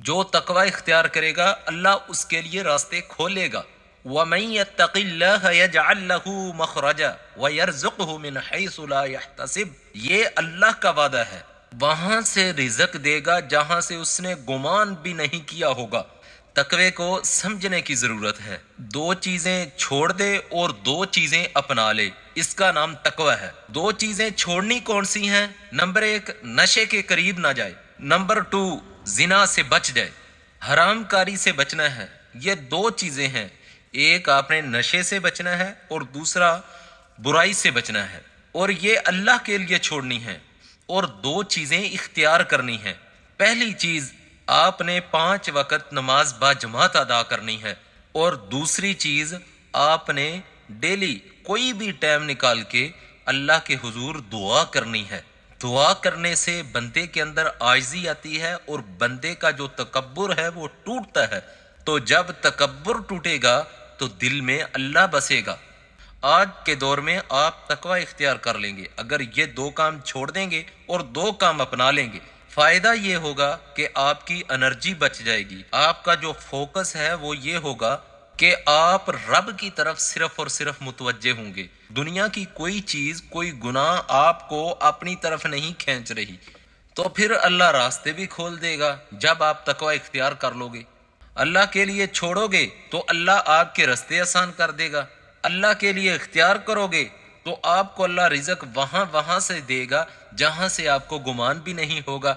جو تقوی اختیار کرے گا اللہ اس کے لیے راستے کھولے گا۔ وَمَن يَتَّقِ اللَّهَ يَجْعَل لَّهُ مَخْرَجًا وَيَرْزُقْهُ مِنْ حَيْثُ لَا يَحْتَسِبُ، یہ اللہ کا وعدہ ہے، وہاں سے رزق دے گا جہاں سے اس نے گمان بھی نہیں کیا ہوگا۔ تقوی کو سمجھنے کی ضرورت ہے، دو چیزیں چھوڑ دے اور دو چیزیں اپنا لے، اس کا نام تقوی ہے۔ دو چیزیں چھوڑنی کون سی ہیں؟ نمبر 1 نشے کے قریب نہ جائے، نمبر 2 زنا سے بچ جائے، حرام کاری سے بچنا ہے۔ یہ دو چیزیں ہیں، ایک آپ نے نشے سے بچنا ہے اور دوسرا برائی سے بچنا ہے، اور یہ اللہ کے لیے چھوڑنی ہے، اور دو چیزیں اختیار کرنی ہیں۔ پہلی چیز آپ نے 5 وقت نماز با جماعت ادا کرنی ہے، اور دوسری چیز آپ نے ڈیلی کوئی بھی ٹائم نکال کے اللہ کے حضور دعا کرنی ہے۔ دعا کرنے سے بندے کے اندر عاجزی آتی ہے اور بندے کا جو تکبر ہے وہ ٹوٹتا ہے، تو جب تکبر ٹوٹے گا تو دل میں اللہ بسے گا۔ آج کے دور میں آپ تقوی اختیار کر لیں گے، اگر یہ دو کام چھوڑ دیں گے اور دو کام اپنا لیں گے، فائدہ یہ ہوگا کہ آپ کی انرجی بچ جائے گی، آپ کا جو فوکس ہے وہ یہ ہوگا کہ آپ رب کی طرف صرف اور صرف متوجہ ہوں گے۔ دنیا کی کوئی چیز، کوئی گناہ آپ کو اپنی طرف نہیں کھینچ رہی، تو پھر اللہ راستے بھی کھول دے گا جب آپ تقوی اختیار کر لو گے۔ اللہ کے لیے چھوڑو گے تو اللہ آپ کے راستے آسان کر دے گا، اللہ کے لیے اختیار کرو گے تو آپ کو اللہ رزق وہاں سے دے گا جہاں سے آپ کو گمان بھی نہیں ہوگا۔